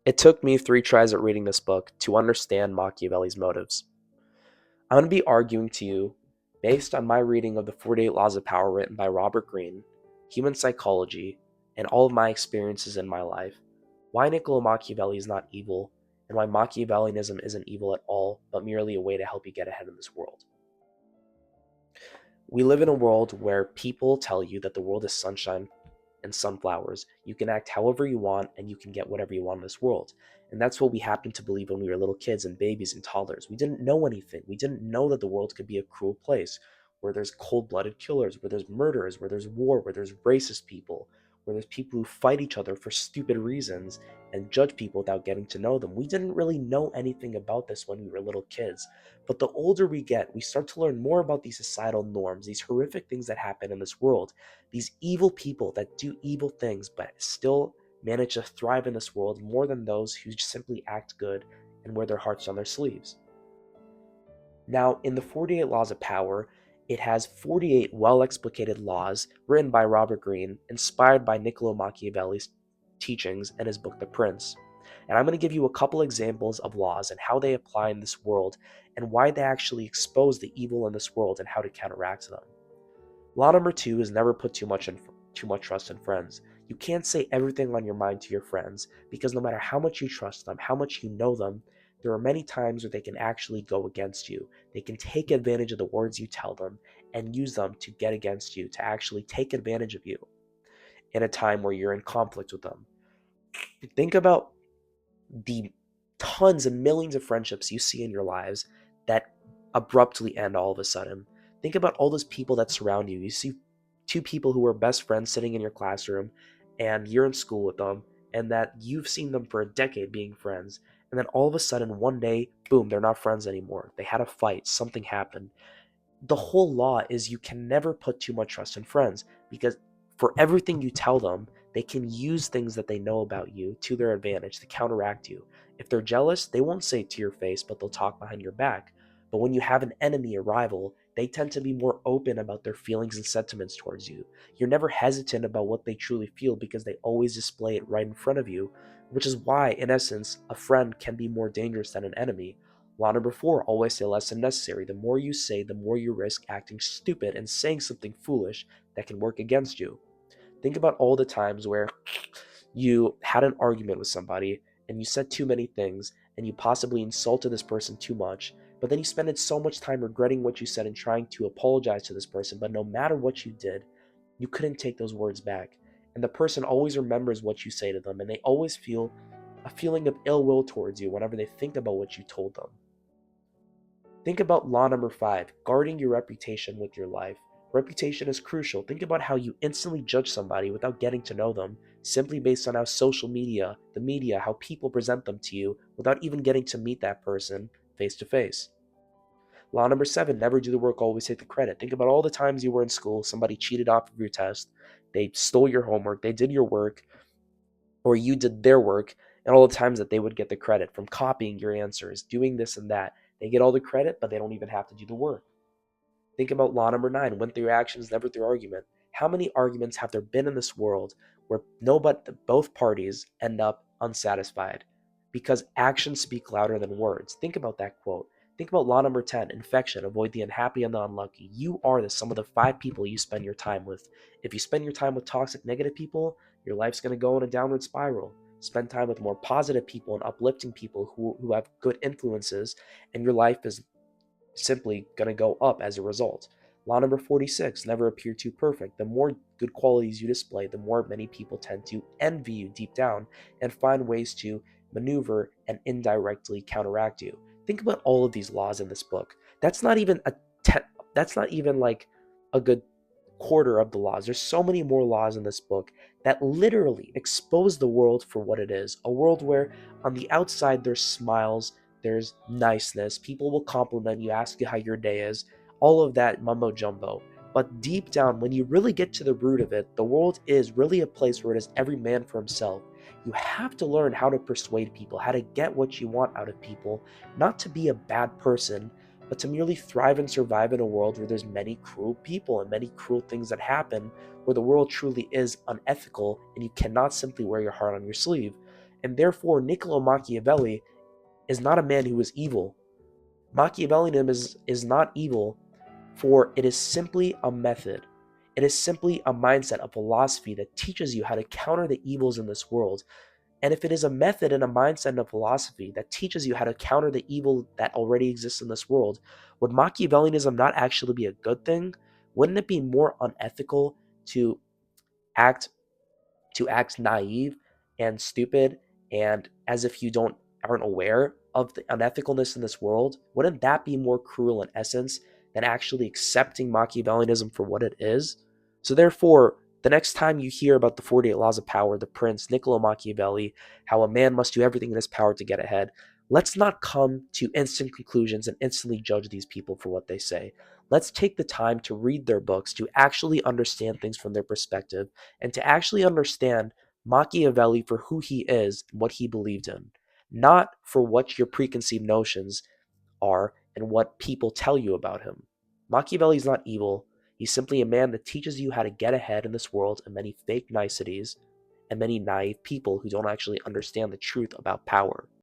It took me 3 tries at reading this book to understand Machiavelli's motives. I'm going to be arguing to you, based on my reading of the 48 Laws of Power written by Robert Greene, human psychology, and all of my experiences in my life, why Niccolò Machiavelli is not evil, and why Machiavellianism isn't evil at all, but merely a way to help you get ahead in this world. We live in a world where people tell you that the world is sunshine and sunflowers. You can act however you want and you can get whatever you want in this world. And that's what we happened to believe when we were little kids and babies and toddlers. We didn't know anything. We didn't know that the world could be a cruel place where there's cold-blooded killers, where there's murderers, where there's war, where there's racist people, where there's people who fight each other for stupid reasons and judge people without getting to know them. We didn't really know anything about this when we were little kids. But the older we get, we start to learn more about these societal norms, these horrific things that happen in this world, these evil people that do evil things but still manage to thrive in this world more than those who simply act good and wear their hearts on their sleeves. Now, in the 48 Laws of Power, it has 48 well-explicated laws written by Robert Greene, inspired by Niccolò Machiavelli's teachings in his book The Prince. And I'm going to give you a couple examples of laws and how they apply in this world and why they actually expose the evil in this world and how to counteract them. Law number 2 is never put too much trust in friends. You can't say everything on your mind to your friends because no matter how much you trust them, how much you know them, there are many times where they can actually go against you. They can take advantage of the words you tell them and use them to get against you, to actually take advantage of you in a time where you're in conflict with them. Think about the tons and millions of friendships you see in your lives that abruptly end all of a sudden. Think about all those people that surround you. You see 2 people who are best friends sitting in your classroom and you're in school with them and that you've seen them for a decade being friends. And then all of a sudden, one day, boom, they're not friends anymore. They had a fight, something happened. The whole law is you can never put too much trust in friends because for everything you tell them, they can use things that they know about you to their advantage to counteract you. If they're jealous, they won't say it to your face, but they'll talk behind your back. But when you have an enemy or rival, they tend to be more open about their feelings and sentiments towards you. You're never hesitant about what they truly feel because they always display it right in front of you, which is why, in essence, a friend can be more dangerous than an enemy. Law number 4, always say less than necessary. The more you say, the more you risk acting stupid and saying something foolish that can work against you. Think about all the times where you had an argument with somebody and you said too many things and you possibly insulted this person too much, but then you spent so much time regretting what you said and trying to apologize to this person, but no matter what you did, you couldn't take those words back. And the person always remembers what you say to them, and they always feel a feeling of ill will towards you whenever they think about what you told them. Think about law number 5, guarding your reputation with your life. Reputation is crucial. Think about how you instantly judge somebody without getting to know them, simply based on how social media, the media, how people present them to you without even getting to meet that person face to face. Law number 7, never do the work, always take the credit. Think about all the times you were in school, somebody cheated off of your test, they stole your homework, they did your work, or you did their work, and all the times that they would get the credit from copying your answers, doing this and that. They get all the credit, but they don't even have to do the work. Think about law number 9, win through actions, never through argument. How many arguments have there been in this world where both parties end up unsatisfied? Because actions speak louder than words. Think about that quote. Think about law number 10, infection, avoid the unhappy and the unlucky. You are the sum of the 5 people you spend your time with. If you spend your time with toxic, negative people, your life's going to go in a downward spiral. Spend time with more positive people and uplifting people who have good influences, and your life is simply going to go up as a result. Law number 46, never appear too perfect. The more good qualities you display, the more many people tend to envy you deep down and find ways to maneuver and indirectly counteract you. Think about all of these laws in this book. That's not even that's not even like a good quarter of the laws. There's so many more laws in this book that literally expose the world for what it is. A world where on the outside there's smiles, there's niceness, people will compliment you, ask you how your day is, all of that mumbo jumbo. But deep down, when you really get to the root of it, the world is really a place where it is every man for himself. You have to learn how to persuade people, how to get what you want out of people, not to be a bad person, but to merely thrive and survive in a world where there's many cruel people and many cruel things that happen, where the world truly is unethical and you cannot simply wear your heart on your sleeve. And therefore, Niccolò Machiavelli is not a man who is evil. Machiavellianism is not evil, for it is simply a method. It is simply a mindset, a philosophy that teaches you how to counter the evils in this world. And if it is a method and a mindset and a philosophy that teaches you how to counter the evil that already exists in this world, would Machiavellianism not actually be a good thing? Wouldn't it be more unethical to act naive and stupid and as if you aren't aware of the unethicalness in this world? Wouldn't that be more cruel in essence than actually accepting Machiavellianism for what it is? So therefore, the next time you hear about the 48 Laws of Power, the Prince, Niccolò Machiavelli, how a man must do everything in his power to get ahead, let's not come to instant conclusions and instantly judge these people for what they say. Let's take the time to read their books, to actually understand things from their perspective, and to actually understand Machiavelli for who he is and what he believed in, not for what your preconceived notions are and what people tell you about him. Machiavelli is not evil. He's simply a man that teaches you how to get ahead in this world and many fake niceties and many naive people who don't actually understand the truth about power.